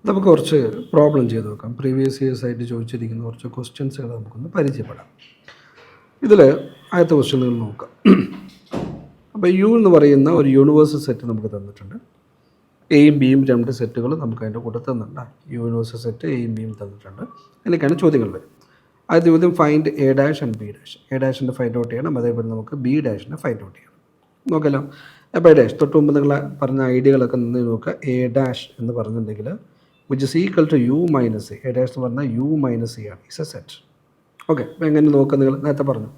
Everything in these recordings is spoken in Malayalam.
നമുക്ക് കുറച്ച് പ്രോബ്ലം ചെയ്ത് നോക്കാം. പ്രീവിയസ് ഇയേഴ്സ് ആയിട്ട് ചോദിച്ചിരിക്കുന്ന കുറച്ച് ക്വസ്റ്റ്യൻസുകൾ നമുക്കൊന്ന് പരിചയപ്പെടാം. ഇതിൽ ആദ്യത്തെ ക്വസ്റ്റ്യനുകൾ നോക്കാം. അപ്പോൾ യു എന്ന് പറയുന്ന ഒരു യൂണിവേഴ്സൽ സെറ്റ് നമുക്ക് തന്നിട്ടുണ്ട്. എയും ബിയും രണ്ട് സെറ്റുകൾ നമുക്ക് അതിൻ്റെ കൂടെ തന്നിട്ടുണ്ട്. യൂണിവേഴ്സൽ സെറ്റ് എയും ബിയും തന്നിട്ടുണ്ട്. അതിലേക്കാണ് ചോദ്യങ്ങൾ വരും. ആദ്യ ചോദ്യം find A dash and B dash. A ഡാഷിൻ്റെ ഫൈൻഡ് ഔട്ട് ചെയ്യണം, അതേപോലെ നമുക്ക് ബി ഡാഷിനെ ഫൈൻഡ് ഔട്ട് ചെയ്യണം. നോക്കല്ലോ. അപ്പോൾ എ ഡാഷ് തൊട്ട് മുമ്പ് നിങ്ങൾ പറഞ്ഞ ഐഡിയകളൊക്കെ നിന്ന് നോക്കുക. എ ഡാഷ് എന്ന് പറഞ്ഞിട്ടുണ്ടെങ്കിൽ which is equal to U minus A. A dash എന്ന് പറഞ്ഞാൽ യു മൈനസ് എ ആണ്. Is A set. ഓക്കെ. അപ്പോൾ എങ്ങനെ നോക്കുക നിങ്ങൾ നേരത്തെ പറഞ്ഞു.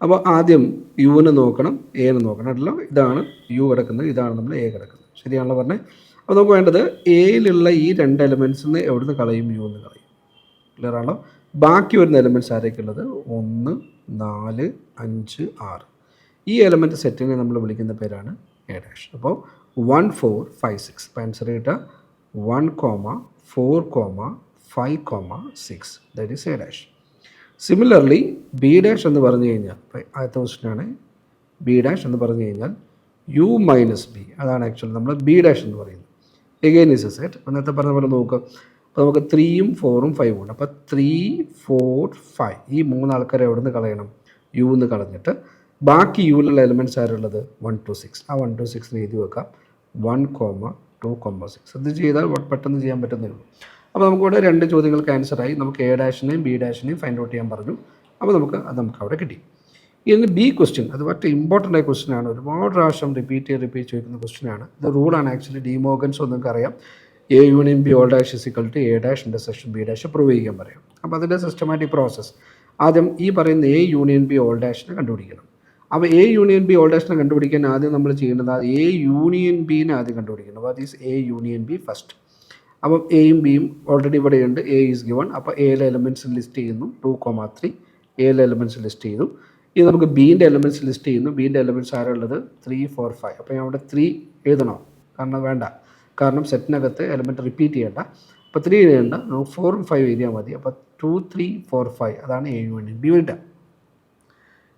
അപ്പോൾ ആദ്യം യുവിനെ നോക്കണം, എനെ നോക്കണം. അല്ലോ ഇതാണ് യു കിടക്കുന്നത്, ഇതാണ് നമ്മൾ എ കിടക്കുന്നത്. ശരിയാണല്ലോ പറഞ്ഞത്. അപ്പോൾ നമുക്ക് വേണ്ടത് എയിലുള്ള ഈ രണ്ട് എലമെൻറ്റ്സിന് എവിടുന്ന് കളയും? യു എന്ന് കളയും. ക്ലിയർ ആണല്ലോ. ബാക്കി വരുന്ന എലമെൻറ്റ്സ് ആരൊക്കെയുള്ളത്? 1, 4, 5, 6. ഈ എലമെൻറ്റ് സെറ്റിനെ നമ്മൾ വിളിക്കുന്ന പേരാണ് എ ഡാഷ്. അപ്പോൾ 1, 4, 5, 6. അപ്പോൾ ആൻസർ കിട്ടുക 1, 4, 5, 6. That is A dash. Similarly B dash എന്ന് പറഞ്ഞു കഴിഞ്ഞാൽ, ആദ്യത്തെ ക്വസ്റ്റ്യനാണ് ബി ഡാഷ് എന്ന് പറഞ്ഞു കഴിഞ്ഞാൽ യു മൈനസ് ബി. അതാണ് ആക്ച്വലി നമ്മൾ ബി ഡാഷ് എന്ന് പറയുന്നത്. Again is A set. അപ്പോൾ നേരത്തെ പറഞ്ഞ പോലെ നോക്കുക. അപ്പോൾ നമുക്ക് 3ഉം 4ഉം 5ഉം ഉണ്ട്. അപ്പോൾ 3, 4, 5 ഈ മൂന്ന് ആൾക്കാരെ എവിടെ നിന്ന് കളയണം? യു എന്ന് കളഞ്ഞിട്ട് ബാക്കി യുവിലുള്ള എലിമെൻറ്റ്സ് ആരുള്ളത്? 1 to 6. ആ 1 to 6 എഴുതി വെക്കാം. 1, 2, 6. അത് ചെയ്താൽ പെട്ടെന്ന് ചെയ്യാൻ പറ്റുന്നേ ഉള്ളൂ. അപ്പോൾ നമുക്കിവിടെ രണ്ട് ചോദ്യങ്ങൾക്ക് ആൻസറായി. നമുക്ക് എ ഡാഷിനെയും ബി ഡാഷിനെയും ഫൈൻഡ് ഔട്ട് ചെയ്യാൻ പറഞ്ഞു. അപ്പോൾ നമുക്ക് അവിടെ കിട്ടി. ഇനി ബി ക്വസ്റ്റ്യൻ, അത് വളരെ ഇമ്പോർട്ടൻ്റ് ആയ ക്വസ്റ്റ്യൻ ആണ്. ഒരുപാട് പ്രാവശ്യം റിപ്പീറ്റ് ചോദിക്കുന്ന ക്വസ്റ്റ്യൻ ആണ്. ഇത് റൂളാണ് ആക്ച്വലി. ഡി മോർഗൻസ് നിങ്ങൾക്ക് അറിയാം. A union B whole dash is equal to A dash intersection B dash prove ചെയ്യാൻ പറയാം. അപ്പോൾ അതിൻ്റെ സിസ്റ്റമാറ്റിക് പ്രോസസ്സ് ആദ്യം ഈ പറയുന്ന എ യൂണിയൻ ബി ഓൾ ഡാഷിനെ കണ്ടുപിടിക്കണം. അപ്പോൾ എ യൂണിയൻ ബി ഓൾ ഡാഷിനെ കണ്ടുപിടിക്കാൻ ആദ്യം നമ്മൾ ചെയ്യേണ്ടത് എ യൂണിയൻ ബിനെ ആദ്യം കണ്ടുപിടിക്കണം. That is A union B first. അപ്പം എയും ബിയും ഓൾറെഡി ഇവിടെയുണ്ട്. A is given. അപ്പോൾ എയിലെ എലമെൻറ്റ്സ് ലിസ്റ്റ് ചെയ്യുന്നു. 2, 3 എയിലെ എലമെൻറ്റ്സ് ലിസ്റ്റ് ചെയ്തു. ഇനി നമുക്ക് ബീൻ്റെ എലമെൻറ്റ്സ് ലിസ്റ്റ് ചെയ്യുന്നു. ബീൻ്റെ എലമെൻറ്റ്സ് ആരുള്ളത്? 3, 4, 5. അപ്പോൾ ഞാൻ അവിടെ 3 എഴുതണോ? വേണ്ട. കാരണം സെറ്റിനകത്ത് എലമെൻറ്റ് റിപ്പീറ്റ് ചെയ്യേണ്ട. അപ്പോൾ 3 എഴുതേണ്ട. 4ഉം 5 എഴുതിയാൽ മതി. അപ്പോൾ 2, 3, 4, 5 അതാണ് എ യൂണിയൻ ബി വേണ്ട.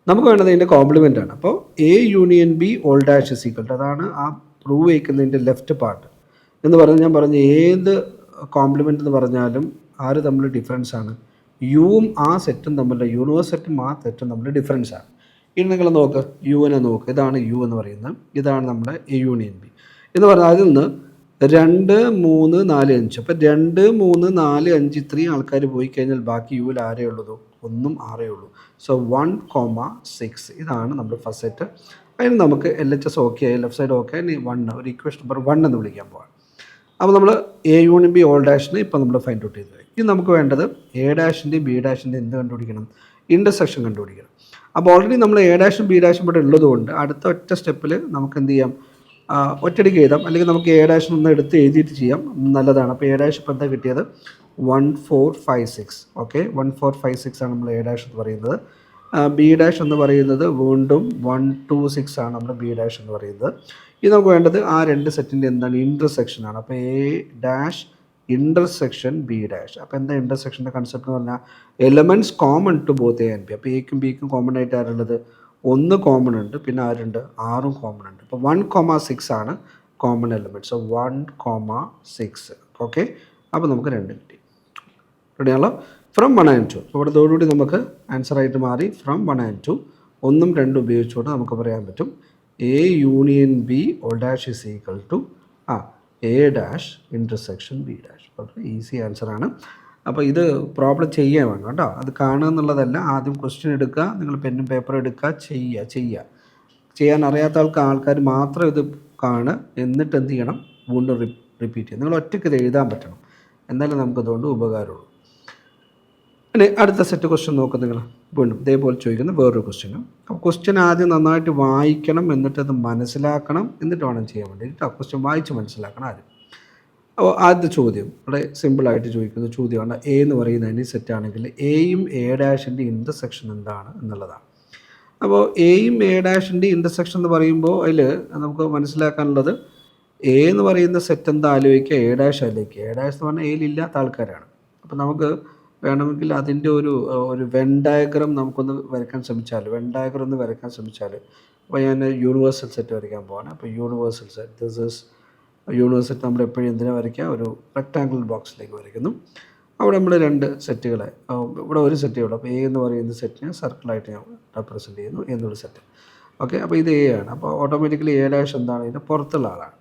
നമുക്ക് വേണ്ടത് ഇതിൻ്റെ കോംപ്ലിമെൻ്റ് ആണ്. അപ്പോൾ A union B whole dash is equal to, അതാണ് ആ പ്രൂവ് ചെയ്യിക്കുന്നതിൻ്റെ ലെഫ്റ്റ് പാർട്ട് എന്ന് പറഞ്ഞ് ഞാൻ പറഞ്ഞു. ഏത് കോംപ്ലിമെൻ്റ് എന്ന് പറഞ്ഞാലും ആര് തമ്മിൽ ഡിഫറൻസ് ആണ്? യുവും ആ സെറ്റും തമ്മിലുള്ള യൂണിവേഴ്സ് സെറ്റും ആ സെറ്റും തമ്മിൽ ഡിഫറൻസ് ആണ്. ഇനി നിങ്ങൾ നോക്ക്, യുവിനെ നോക്ക്. ഇതാണ് യു എന്ന് പറയുന്നത്. ഇതാണ് നമ്മുടെ എ യൂണിയൻ ബി എന്ന് പറഞ്ഞാൽ അതിൽ നിന്ന് 2, 3, 4, 5. അപ്പോൾ 2, 3, 4, 5 ഇത്രയും ആൾക്കാർ പോയി കഴിഞ്ഞാൽ ബാക്കി യുവിൽ ആരേ ഉള്ളൂ? 1ഉം 6 ഉള്ളൂ. സോ 1, 6 ഇതാണ് നമ്മുടെ ഫസ്റ്റ് സെറ്റ്. അതിന് നമുക്ക് LHS ഓക്കെ ആയി, ലെഫ്റ്റ് സൈഡ് ഓക്കെ. ഇനി 1 ഒരു ഇക്വേഷൻ നമ്പർ 1 എന്ന് വിളിക്കാൻ പോകാം. അപ്പോൾ നമ്മൾ എ യൂണിയൻ ബി ഓൾ ഡാഷിന് ഇപ്പോൾ നമ്മൾ ഫൈൻഡ് ഔട്ട് ചെയ്തു. ഇനി നമുക്ക് വേണ്ടത് എ ഡാഷിൻ്റെയും ബി ഡാഷിൻ്റെയും എന്ത് കണ്ടുപിടിക്കണം? ഇൻ്റർസെക്ഷൻ കണ്ടുപിടിക്കണം. അപ്പോൾ ഓൾറെഡി നമ്മൾ എ ഡാഷും ബി ഡാഷും ഇവിടെ ഉള്ളതുകൊണ്ട് അടുത്ത ഒറ്റ സ്റ്റെപ്പിൽ നമുക്ക് എന്ത് ചെയ്യാം? ഒറ്റയടിക്ക് എഴുതാം. അല്ലെങ്കിൽ നമുക്ക് എ ഡാഷിന് ഒന്ന് എടുത്ത് എഴുതിയിട്ട് ചെയ്യാം, നല്ലതാണ്. അപ്പോൾ എ ഡാഷ് ഇപ്പോൾ എന്താ കിട്ടിയത്? 1, 4, 5, 6. ഓക്കെ, 1, 4, 5, 6 ആണ് നമ്മൾ എ ഡാഷ് എന്ന് പറയുന്നത്. ബി ഡാഷ് എന്ന് പറയുന്നത് വീണ്ടും 1, 2, 6 ആണ് നമ്മൾ ബി ഡാഷ് എന്ന് പറയുന്നത്. ഇത് നമുക്ക് വേണ്ടത് ആ രണ്ട് സെറ്റിൻ്റെ എന്താണ്? ഇൻ്റർസെക്ഷൻ ആണ്. അപ്പോൾ A dash intersection B dash. അപ്പോൾ എന്താ ഇൻ്റർസെക്ഷൻ്റെ കൺസെപ്റ്റ് എന്ന് പറഞ്ഞാൽ elements common to both A and B. അപ്പോൾ എക്കും ബിക്കും കോമൺ ആയിട്ട് ആരുള്ളത്? 1 കോമൺ ഉണ്ട്, പിന്നെ ആരുണ്ട്? 6ഉം കോമൺ ഉണ്ട്. അപ്പോൾ 1, 6 ആണ് കോമൺ എലമെൻറ്റ്. സോ 1, 6. ഓക്കെ, അപ്പോൾ നമുക്ക് 2 കിട്ടി. റെഡിയാണല്ലോ. From 1 and 2. അപ്പോൾ ഇവിടെ ഇതോടുകൂടി നമുക്ക് ആൻസറായിട്ട് മാറി. ഫ്രം 1 and 2 1ഉം 2ഉം ഉപയോഗിച്ചുകൊണ്ട് നമുക്ക് പറയാൻ പറ്റും A union B whole dash is equal to A dash intersection B dash. വളരെ ഈസി ആൻസറാണ്. അപ്പോൾ ഇത് പ്രോബ്ലം ചെയ്യാൻ വേണം കേട്ടോ. അത് കാണുക എന്നുള്ളതല്ല. ആദ്യം ക്വസ്റ്റ്യൻ എടുക്കുക, നിങ്ങൾ പെന്നും പേപ്പറും എടുക്കുക, ചെയ്യാൻ അറിയാത്ത ആൾക്കാർ മാത്രം ഇത് കാണുക. എന്നിട്ട് എന്ത് ചെയ്യണം? വീണ്ടും റിപ്പീറ്റ് ചെയ്യും. നിങ്ങൾ ഒറ്റയ്ക്ക് ഇത് എഴുതാൻ പറ്റണം. എന്നാലും നമുക്കതുകൊണ്ട് ഉപകാരമുള്ളൂ. പിന്നെ അടുത്ത സെറ്റ് ക്വസ്റ്റ്യൻ നോക്കുക. നിങ്ങൾ വീണ്ടും ഇതേപോലെ ചോദിക്കുന്ന വേറൊരു ക്വസ്റ്റ്യനും. അപ്പോൾ ക്വസ്റ്റ്യൻ ആദ്യം നന്നായിട്ട് വായിക്കണം, എന്നിട്ട് അത് മനസ്സിലാക്കണം, എന്നിട്ട് വേണം ചെയ്യാൻ വേണ്ടിയിട്ട്. ക്വസ്റ്റ്യൻ വായിച്ച് മനസ്സിലാക്കണം ആദ്യം. അപ്പോൾ ആദ്യത്തെ ചോദ്യം വളരെ സിമ്പിളായിട്ട് ചോദിക്കുന്ന ചോദ്യമാണ്. എ എന്ന് പറയുന്ന any സെറ്റാണെങ്കിൽ എയും എ ഡാഷിൻ്റെ ഇൻ്റർസെക്ഷൻ എന്താണ് എന്നുള്ളതാണ്. അപ്പോൾ എയും എ ഡാഷിൻ്റെ ഇൻ്റർസെക്ഷൻ എന്ന് പറയുമ്പോൾ അതിൽ നമുക്ക് മനസ്സിലാക്കാനുള്ളത് എ എന്ന് പറയുന്ന സെറ്റ് എന്താ ആലോചിക്കുക? എ ഡാഷ് ആലോചിക്കുക. എ ഡാഷ് എന്ന് പറഞ്ഞാൽ എയിലില്ലാത്ത ആൾക്കാരാണ്. അപ്പോൾ നമുക്ക് വേണമെങ്കിൽ അതിൻ്റെ ഒരു വെൻ ഡയഗ്രം നമുക്കൊന്ന് വരയ്ക്കാൻ ശ്രമിച്ചാൽ, അപ്പോൾ ഞാൻ യൂണിവേഴ്സൽ സെറ്റ് വരയ്ക്കാൻ പോവാണ്. അപ്പോൾ universal set, this is universe set നമ്മൾ എപ്പോഴും എന്തിനാ വരയ്ക്കുക, ഒരു റെക്ടാങ്കുലർ ബോക്സിലേക്ക് വരയ്ക്കുന്നു. അവിടെ നമ്മൾ രണ്ട് സെറ്റുകളെ, ഇവിടെ ഒരു സെറ്റേ ഉള്ളൂ. അപ്പോൾ എ എന്ന് പറയുന്ന സെറ്റിനെ സർക്കിളായിട്ട് ഞാൻ റെപ്രസെൻറ്റ് ചെയ്യുന്നു എന്നൊരു സെറ്റ്. ഓക്കെ, അപ്പോൾ ഇത് എ ആണ്. അപ്പോൾ ഓട്ടോമാറ്റിക്കലി എ ഡാഷ് എന്താണ്, ഇതിൻ്റെ പുറത്തുള്ള ആളാണ്.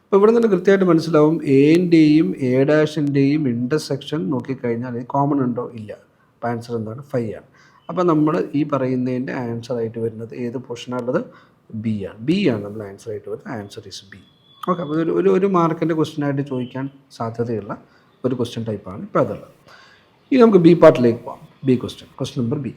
അപ്പോൾ ഇവിടെ നിന്ന് കൃത്യമായിട്ട് മനസ്സിലാവും എൻ്റെയും എ ഡാഷിൻ്റെയും ഇൻ്റർസെക്ഷൻ നോക്കിക്കഴിഞ്ഞാൽ ഇത് കോമൺ ഉണ്ടോ, ഇല്ല. അപ്പോൾ ആൻസർ എന്താണ്, 5 ആണ്. അപ്പോൾ നമ്മൾ ഈ പറയുന്നതിൻ്റെ ആൻസറായിട്ട് വരുന്നത് ഏത് പോർഷനാണുള്ളത്, ബി ആണ്. ബി ആണ് നമ്മൾ ആൻസറായിട്ട് വരുന്നത്. Answer is B. ഓക്കെ, അപ്പോൾ ഒരു മാർക്കിൻ്റെ ക്വസ്റ്റ്യനായിട്ട് ചോദിക്കാൻ സാധ്യതയുള്ള ഒരു ക്വസ്റ്റ്യൻ ടൈപ്പാണ് ഇപ്പോൾ അതുള്ളത്. ഇനി നമുക്ക് ബി പാർട്ടിലേക്ക് പോകാം. B question number B.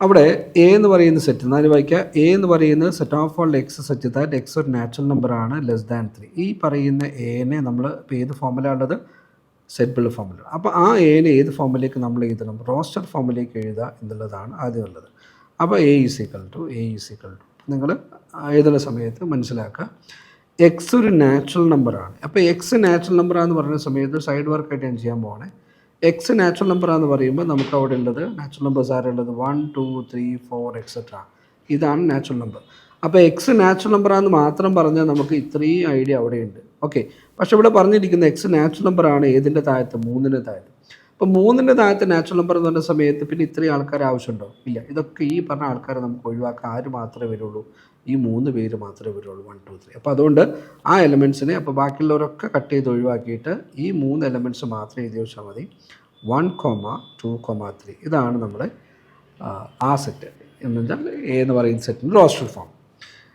അവിടെ എ എന്ന് പറയുന്ന സെറ്റ്, എന്നാൽ വായിക്കുക, എ എന്ന് പറയുന്നത് set of all X such that X ഒരു നാച്ചുറൽ നമ്പറാണ് ലെസ് ദാൻ 3. ഈ പറയുന്ന എനെ നമ്മൾ ഇപ്പോൾ ഏത് ഫോമിലാണ് ഉള്ളത്, സെറ്റ് ബിൽഡ് ഫോമിലാണ്. അപ്പോൾ ആ എനെ ഏത് ഫോമിലേക്ക് നമ്മൾ എഴുതണം, റോസ്റ്റർ ഫോമിലേക്ക് എഴുതുക എന്നുള്ളതാണ് ആദ്യം ഉള്ളത്. അപ്പോൾ എ ഈസ് ഈക്വൽ ടു നിങ്ങൾ എഴുതുന്ന സമയത്ത് മനസ്സിലാക്കുക, എക്സ് ഒരു നാച്ചുറൽ നമ്പറാണ്. അപ്പോൾ എക്സ് നാച്ചുറൽ നമ്പറാണെന്ന് പറയുന്ന സമയത്ത് സൈഡ് വർക്കായിട്ട് ഞാൻ ചെയ്യാൻ പോകണേ. എക്സ് നാച്ചുറൽ നമ്പറാന്ന് പറയുമ്പോൾ നമുക്ക് അവിടെ ഉള്ളത് നാച്ചുറൽ നമ്പേഴ്സ് ആരുള്ളത് 1 2 3 4 എക്സെട്ര. ഇതാണ് നാച്ചുറൽ നമ്പർ. അപ്പോൾ എക്സ് നാച്ചുറൽ നമ്പറാന്ന് മാത്രം പറഞ്ഞാൽ നമുക്ക് ഇത്രയും ഐഡിയ അവിടെയുണ്ട്. ഓക്കെ, പക്ഷേ ഇവിടെ പറഞ്ഞിരിക്കുന്ന എക്സ് നാച്ചുറൽ നമ്പറാണ് ഏതിൻ്റെ താഴത്ത്, 3ൻ്റെ താഴത്ത്. അപ്പോൾ 3ൻ്റെ താഴത്ത് നാച്ചുറൽ നമ്പർ എന്ന് പറഞ്ഞ സമയത്ത് പിന്നെ ഇത്രയും ആൾക്കാർ ആവശ്യമുണ്ടോ, ഇല്ല. ഇതൊക്കെ ഈ പറഞ്ഞ ആൾക്കാരെ നമുക്ക് ഒഴിവാക്കാൻ ആര് മാത്രമേ വരുള്ളൂ, ഈ 3 പേര് മാത്രമേ വരുള്ളൂ, 1 2 3. അപ്പോൾ അതുകൊണ്ട് ആ എലമെൻറ്റ്സിനെ, അപ്പോൾ ബാക്കിയുള്ളവരൊക്കെ കട്ട് ചെയ്ത് ഒഴിവാക്കിയിട്ട് ഈ 3 എലമെൻറ്റ്സ് മാത്രം എഴുതി വെച്ചാൽ മതി. 1, 2, 3. ഇതാണ് നമ്മുടെ ആ സെറ്റ് എന്ന് വെച്ചാൽ എ എന്ന് പറയുന്ന സെറ്റിൻ്റെ റോസ്റ്റർ ഫോം.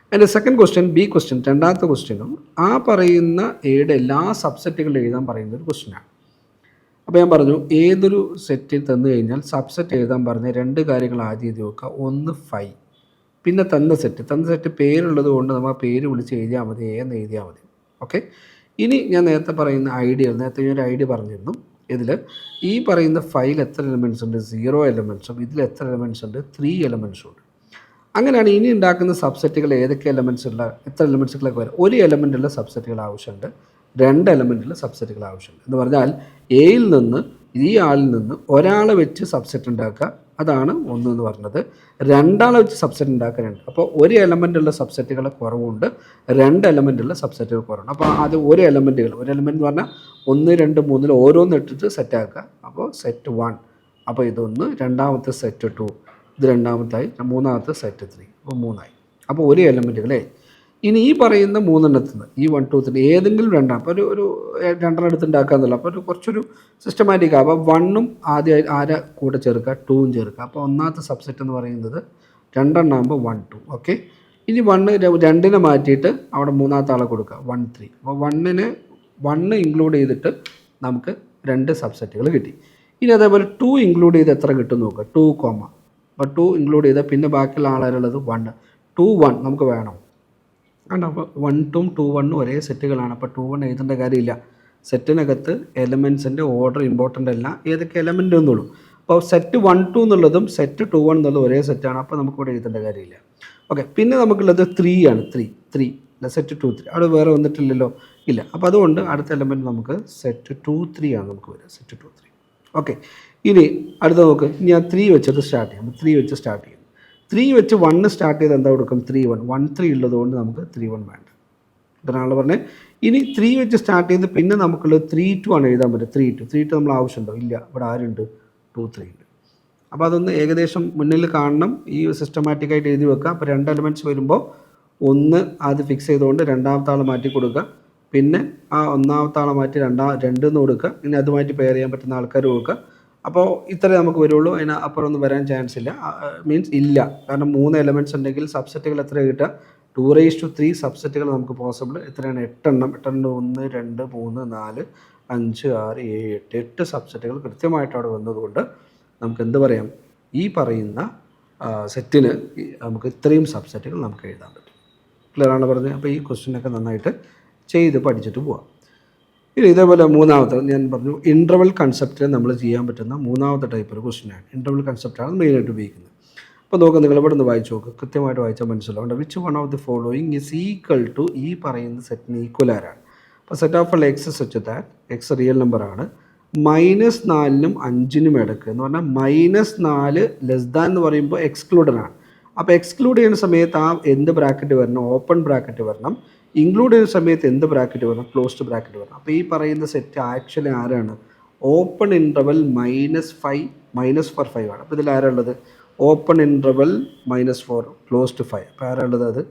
അതിൻ്റെ സെക്കൻഡ് ക്വസ്റ്റ്യൻ, ബി ക്വസ്റ്റ്യൻ, രണ്ടാമത്തെ ക്വസ്റ്റ്യനും ആ പറയുന്ന എയുടെ എല്ലാ സബ്സെറ്റുകളും എഴുതാൻ പറയുന്ന ഒരു ക്വസ്റ്റ്യനാണ്. അപ്പോൾ ഞാൻ പറഞ്ഞു, ഏതൊരു സെറ്റിൽ തന്നു കഴിഞ്ഞാൽ സബ്സെറ്റ് എഴുതാൻ പറഞ്ഞ 2 കാര്യങ്ങൾ ആദ്യം എഴുതി വെക്കുക. ഒന്ന് 5, പിന്നെ തന്ന സെറ്റ് പേരുള്ളത് കൊണ്ട് നമ്മൾ ആ പേര് വിളിച്ച് എഴുതിയാൽ മതി, എന്ന് എഴുതിയാൽ മതി. ഓക്കെ, ഇനി ഞാൻ നേരത്തെ പറയുന്ന നേരത്തെ ഞാൻ ഒരു ഐഡിയ പറഞ്ഞിരുന്നു. ഇതിൽ ഈ പറയുന്ന ഫയൽ എത്ര എലമെൻറ്റ്സ് ഉണ്ട്, 0 എലമെൻറ്റ്സും, ഇതിൽ എത്ര എലമെൻറ്റ്സ് ഉണ്ട്, 3 എലമെൻറ്റ്സും ഉണ്ട്. അങ്ങനെയാണ് ഇനി ഉണ്ടാക്കുന്ന സബ്സെറ്റുകൾ ഏതൊക്കെ എലമെൻറ്റ്സ് ഉള്ള, എത്ര എലമെൻറ്റ്സുകളൊക്കെ വരും. 1 എലമെൻറ്റുള്ള സബ്സെറ്റുകൾ ആവശ്യമുണ്ട്, 2 എലമെൻറ്റുള്ള സബ്സെറ്റുകൾ ആവശ്യമുണ്ട്. എന്ന് പറഞ്ഞാൽ എയിൽ നിന്ന് ഈ ആളിൽ നിന്ന് ഒരാളെ വെച്ച് സബ്സെറ്റ് ഉണ്ടാക്കുക, അതാണ് 1 എന്ന് പറഞ്ഞത്. 2 ആളെ വെച്ച് സബ്സെറ്റ് ഉണ്ടാക്കാനുണ്ട്. അപ്പോൾ 1 എലമെൻറ്റുള്ള സബ്സെറ്റുകളെ കുറവുണ്ട്, 2 എലമെൻറ്റുള്ള സബ്സെറ്റുകൾ കുറവുണ്ട്. അപ്പോൾ അത് 1 എലമെൻറ്റ് എന്ന് പറഞ്ഞാൽ 1 2 3 ഓരോന്ന് ഇട്ടിട്ട് സെറ്റാക്കുക. അപ്പോൾ സെറ്റ് 1, അപ്പോൾ ഇതൊന്ന്, രണ്ടാമത്തെ സെറ്റ് 2, ഇത് രണ്ടാമത്തായി, മൂന്നാമത്തെ സെറ്റ് 3, അപ്പോൾ 3ആയി. അപ്പോൾ 1 എലമെൻറ്റുകളെ ഇനി ഈ പറയുന്ന 3 എണ്ണത്തിൽ നിന്ന് ഈ 1 2 3 ഏതെങ്കിലും 2, അപ്പോൾ ഒരു 2 എണ്ണം എടുത്ത് ഉണ്ടാക്കാമെന്നുള്ള, അപ്പോൾ കുറച്ചൊരു സിസ്റ്റമാറ്റിക്. അപ്പോൾ 1ഉം ആദ്യം ആരെ കൂടെ ചേർക്കുക, 2ഉം ചേർക്കുക. അപ്പോൾ ഒന്നാമത്തെ സബ്സെറ്റ് എന്ന് പറയുന്നത് 2 എണ്ണമാകുമ്പോൾ 1 2. ഓക്കെ, ഇനി 2നെ മാറ്റിയിട്ട് അവിടെ മൂന്നാമത്തെ ആളെ കൊടുക്കുക, 1 3. അപ്പോൾ 1 ഇൻക്ലൂഡ് ചെയ്തിട്ട് നമുക്ക് 2 സബ്സെറ്റുകൾ കിട്ടി. ഇനി അതേപോലെ 2 ഇൻക്ലൂഡ് ചെയ്ത് എത്ര കിട്ടും നോക്കുക, 2, അപ്പോൾ 2 ഇൻക്ലൂഡ് ചെയ്താൽ പിന്നെ ബാക്കിയുള്ള ആളുള്ളത് 1 2 1 നമുക്ക് വേണം. കണ്ടോ, അപ്പോൾ 1 2 2 1 ഒരേ സെറ്റുകളാണ്. അപ്പോൾ 2 1 എഴുതേണ്ട കാര്യമില്ല. സെറ്റിനകത്ത് എലമെൻറ്റ്സിൻ്റെ ഓർഡർ ഇമ്പോർട്ടൻ്റ് അല്ല, ഏതൊക്കെ എലമെൻ്റ് എന്നുള്ളൂ. അപ്പോൾ സെറ്റ് 1 2 എന്നുള്ളതും സെറ്റ് 2 1 എന്നുള്ളതും ഒരേ സെറ്റാണ്. അപ്പോൾ നമുക്കിവിടെ എഴുതേണ്ട കാര്യമില്ല. ഓക്കെ, പിന്നെ നമുക്കുള്ളത് 3 ആണ്. 3 അല്ല, സെറ്റ് 2 3 അവിടെ വേറെ വന്നിട്ടില്ലല്ലോ, ഇല്ല. അപ്പോൾ അതുകൊണ്ട് അടുത്ത എലമെൻറ്റ് നമുക്ക് സെറ്റ് 2 3 ആണ് നമുക്ക് വരിക, സെറ്റ് 2 3. ഓക്കെ, ഇനി അടുത്ത നോക്ക്, ഞാൻ 3 വെച്ചിട്ട് സ്റ്റാർട്ട് ചെയ്യാം. 3 വെച്ച് സ്റ്റാർട്ട് ചെയ്യും. 3 വെച്ച് 1 സ്റ്റാർട്ട് ചെയ്ത് എന്താ കൊടുക്കും, 3 1 1 3 ഉള്ളതുകൊണ്ട് നമുക്ക് 3 1 വേണ്ട. ഇതാണ് പറഞ്ഞത്. ഇനി 3 വെച്ച് സ്റ്റാർട്ട് ചെയ്ത് പിന്നെ നമുക്കുള്ളത് 3 2 ആണ് എഴുതാൻ പറ്റും. 3 2 നമ്മൾ ആവശ്യമുണ്ടോ, ഇല്ല. ഇവിടെ ആരുണ്ട്, 2 3 ഉണ്ട്. അപ്പോൾ അതൊന്ന് ഏകദേശം മുന്നിൽ കാണണം, ഈ സിസ്റ്റമാറ്റിക്കായിട്ട് എഴുതി വെക്കുക. അപ്പോൾ 2 എലമെൻറ്റ്സ് വരുമ്പോൾ 1 അത് ഫിക്സ് ചെയ്തുകൊണ്ട് രണ്ടാമത്തെ ആൾ മാറ്റി കൊടുക്കുക, പിന്നെ ആ ഒന്നാമത്തെ ആളെ മാറ്റി 2 എന്ന് കൊടുക്കുക, ഇനി അത് മാറ്റി പെയർ ചെയ്യാൻ പറ്റുന്ന ആൾക്കാർ കൊടുക്കുക. അപ്പോൾ ഇത്രേ നമുക്ക് വരുള്ളൂ, അതിന് അപ്പുറം ഒന്നും വരാൻ ചാൻസ് ഇല്ല, മീൻസ് ഇല്ല. കാരണം 3 എലമെൻറ്റ്സ് ഉണ്ടെങ്കിൽ സബ്സെറ്റുകൾ എത്ര കിട്ടുക, 2�3 സബ്സെറ്റുകൾ നമുക്ക് പോസിബിൾ. എത്രയാണ്, 8 എണ്ണം. 8 എണ്ണം 1 2 3 4 5 6 7 8 സബ്സെറ്റുകൾ കൃത്യമായിട്ട് അവിടെ വന്നതുകൊണ്ട് നമുക്ക് എന്ത് പറയാം, ഈ പറയുന്ന സെറ്റിന് നമുക്ക് ഇത്രയും സബ്സെറ്റുകൾ നമുക്ക് എഴുതാൻ പറ്റും. ക്ലിയർ ആണ് പറഞ്ഞത്. അപ്പോൾ ഈ ക്വസ്റ്റ്യനൊക്കെ നന്നായിട്ട് ചെയ്ത് പഠിച്ചിട്ട് പോവാം. ഇനി ഇതേപോലെ മൂന്നാമത്തെ ഞാൻ പറഞ്ഞു, ഇൻ്റർവൽ കൺസെപ്റ്റിൽ നമ്മൾ ചെയ്യാൻ പറ്റുന്ന മൂന്നാമത്തെ ടൈപ്പ് ഒരു ക്വസ്റ്റ്യനാണ്. ഇൻ്റർവൽ കൺസെപ്റ്റാണ് മെയിനായിട്ട് ഉപയോഗിക്കുന്നത്. അപ്പോൾ നോക്കുക, നിങ്ങൾ ഇവിടെ നിന്ന് വായിച്ചു നോക്കുക, കൃത്യമായിട്ട് വായിച്ചാൽ മനസ്സിലാവും. Which one of the following is equal to, ഈ പറയുന്ന സെറ്റിന് ഈക്വൽ ആരാണ്. അപ്പോൾ set of x such that x real നമ്പറാണ്, -4നും 5നും ഇടയ്ക്ക് എന്ന് പറഞ്ഞാൽ -4 ലെസ് ദാൻ എന്ന് പറയുമ്പോൾ എക്സ്ക്ലൂഡഡ് ആണ്. അപ്പോൾ എക്സ്ക്ലൂഡ് ചെയ്യുന്ന സമയത്ത് ആ എന്ത് ബ്രാക്കറ്റ് വരണം, ഓപ്പൺ ബ്രാക്കറ്റ് വരണം. ഇൻക്ലൂഡ് ചെയ്യുന്ന സമയത്ത് എന്ത് ബ്രാക്കറ്റ് വരണം? ക്ലോസ്ഡ് ബ്രാക്കറ്റ് വരണം. അപ്പോൾ ഈ പറയുന്ന സെറ്റ് ആക്ച്വലി ആരാണ്? ഓപ്പൺ ഇൻ്റർവൽ -5 -4 ആണ്. അപ്പോൾ ഇതിൽ ആരാളുള്ളത്? Open interval -4 closed 5. അപ്പോൾ ആരാളുള്ളത്? അത്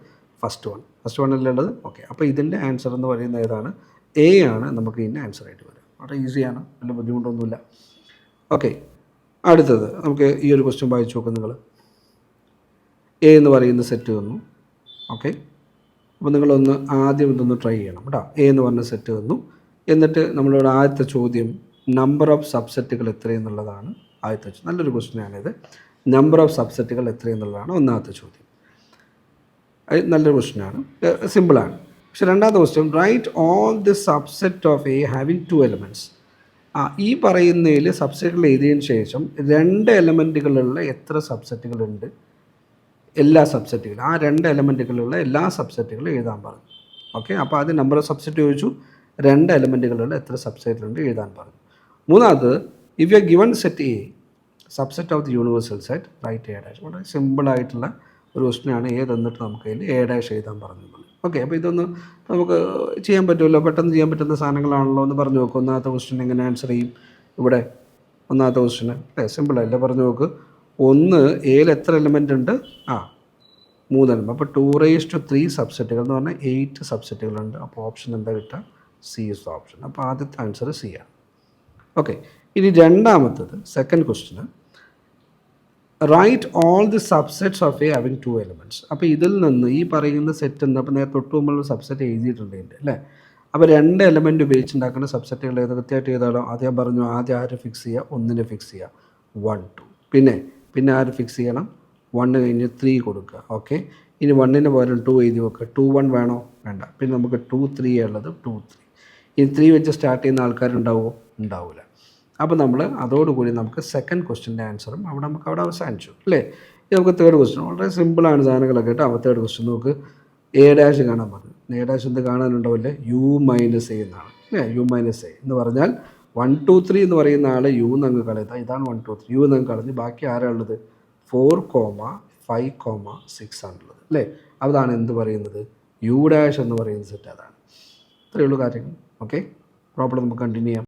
ഫസ്റ്റ് വൺ അല്ലേ ഉള്ളത്? ഓക്കെ. അപ്പോൾ ഇതിൻ്റെ ആൻസർ എന്ന് പറയുന്നത് ഏതാണ്? എ ആണ് നമുക്ക് ഇതിൻ്റെ ആൻസർ ആയിട്ട് വരിക. വളരെ ഈസിയാണ്, വലിയ ബുദ്ധിമുട്ടൊന്നുമില്ല. ഓക്കെ, അടുത്തത് നമുക്ക് ഈ ഒരു ക്വസ്റ്റ്യൻ വായിച്ചു നോക്കും നിങ്ങൾ. എ എന്ന് പറയുന്ന സെറ്റ് തന്നു. ഓക്കെ, അപ്പോൾ നിങ്ങളൊന്ന് ആദ്യം ഇതൊന്ന് ട്രൈ ചെയ്യണം കേട്ടോ. എ എന്ന് പറഞ്ഞ സെറ്റ് തന്നു. എന്നിട്ട് നമ്മളിവിടെ ആദ്യത്തെ ചോദ്യം നമ്പർ ഓഫ് സബ്സെറ്റുകൾ എത്രയെന്നുള്ളതാണ് ആദ്യത്തെ ചോദ്യം. നല്ലൊരു ക്വസ്റ്റ്യനാണിത്. നമ്പർ ഓഫ് സബ്സെറ്റുകൾ എത്രയെന്നുള്ളതാണ് ഒന്നാമത്തെ ചോദ്യം. അത് നല്ലൊരു ക്വസ്റ്റ്യനാണ്, സിമ്പിളാണ്. പക്ഷേ രണ്ടാമത്തെ question write all the subset of A having 2 elements. ഈ പറയുന്നതിൽ സബ്സെറ്റുകൾ എഴുതിയതിന് ശേഷം 2 എലമെൻറ്റുകളുള്ള എത്ര സബ്സെറ്റുകളുണ്ട്? എല്ലാ സബ്സെറ്റുകളും, ആ 2 എലമെൻറ്റുകളുള്ള എല്ലാ സബ്സെറ്റുകളും എഴുതാൻ പറഞ്ഞു. ഓക്കെ, അപ്പോൾ അത് നമ്പർ ഓഫ് സബ്സെറ്റ് ചോദിച്ചു, 2 എലമെൻറ്റുകളുള്ള എത്ര സബ്സെറ്റുകളുണ്ട് എഴുതാൻ പറഞ്ഞു. മൂന്നാമത് if you are given set A subset of the universal set write a dash. വളരെ സിമ്പിളായിട്ടുള്ള ഒരു ക്വസ്റ്റ്യനാണ്. എ തന്നിട്ട് നമുക്ക് അതിൽ എ ഡാഷ് എഴുതാൻ പറഞ്ഞത്. ഓക്കെ, അപ്പോൾ ഇതൊന്ന് നമുക്ക് ചെയ്യാൻ പറ്റുമല്ലോ, പെട്ടെന്ന് ചെയ്യാൻ പറ്റുന്ന സാധനങ്ങളാണല്ലോ എന്ന് പറഞ്ഞു നോക്കും. ഒന്നാമത്തെ ക്വസ്റ്റ്യൻ എങ്ങനെ ആൻസർ ചെയ്യും? ഇവിടെ ഒന്നാമത്തെ ക്വസ്റ്റ്യന് അല്ലേ, സിമ്പിളല്ലേ, പറഞ്ഞു നോക്ക്. 1 എയിൽ എത്ര എലമെൻ്റ് ഉണ്ട്? 3 എലമെൻറ്റ്. അപ്പോൾ 2�3 സബ്സെറ്റുകൾ എന്ന് പറഞ്ഞാൽ 8 സബ്സെറ്റുകളുണ്ട്. അപ്പോൾ ഓപ്ഷൻ എന്താ കിട്ടുക? C is the option. അപ്പോൾ ആദ്യത്തെ ആൻസർ സി ആണ്. ഓക്കെ, ഇനി രണ്ടാമത്തത് സെക്കൻഡ് ക്വസ്റ്റ്യന് write all the subsets of A having 2 elements. അപ്പോൾ ഇതിൽ നിന്ന് ഈ പറയുന്ന സെറ്റ് എന്താ? അപ്പോൾ നേരെ തൊട്ട് മുമ്പുള്ള സബ്സെറ്റ് എഴുതിയിട്ടുണ്ട് ഇതിൻ്റെ അല്ലേ. അപ്പോൾ 2 എലമെൻറ്റ് ഉപയോഗിച്ചുണ്ടാക്കുന്ന സബ്സെറ്റുകൾ ഏത് കൃത്യമായിട്ട് ചെയ്താലോ? ആദ്യം പറഞ്ഞു, ആദ്യം ആര് ഫിക്സ് ചെയ്യുക? 1 ഫിക്സ് ചെയ്യുക, 1 2. പിന്നെ ആര് ഫിക്സ് ചെയ്യണം? 1 കഴിഞ്ഞ് 3 കൊടുക്കുക. ഓക്കെ, ഇനി 1ന് പകരം 2 എഴുതി വെക്കുക. 2 1 വേണോ? വേണ്ട. പിന്നെ നമുക്ക് 2 3 ഉള്ളത് 2 3. ഈ 3 വെച്ച് സ്റ്റാർട്ട് ചെയ്യുന്ന ആൾക്കാരുണ്ടാവുമോ? ഉണ്ടാവില്ല. അപ്പോൾ നമ്മൾ അതോടുകൂടി നമുക്ക് സെക്കൻഡ് ക്വസ്റ്റ്യൻ്റെ ആൻസറും നമുക്ക് അവിടെ അവസാനിച്ചു അല്ലേ. ഇനി നമുക്ക് തേർഡ് ക്വസ്റ്റ്യൻ. വളരെ സിമ്പിളാണ് സാധനങ്ങളൊക്കെ കേട്ടോ. അപ്പോൾ തേർഡ് ക്വസ്റ്റ്യൻ നോക്ക്. എ ഡാഷ് കാണാൻ പറഞ്ഞു. എ ഡാഷ് എന്ത് കാണാനുണ്ടാവില്ലേ? U - A എന്നാണ് അല്ലേ. U - A എന്ന് പറഞ്ഞാൽ 1 2 3 എന്ന് പറയുന്ന ആൾ യു എന്നങ്ങ് കളയുക. ഇതാണ് 1 2 3. യു എന്നങ്ങ് കളഞ്ഞ് ബാക്കി ആരാളുള്ളത്? 4, 5, 6 ആണുള്ളത് അല്ലേ. അതാണ് എന്ത് പറയുന്നത്? U ഡാഷ് എന്ന് പറയുന്ന സെറ്റ്. അതാണ്. ഇത്രയേ ഉള്ളൂ കാര്യങ്ങൾ. ഓക്കെ, പ്രോബ്ലം നമുക്ക് കണ്ടിന്യൂ ചെയ്യാം.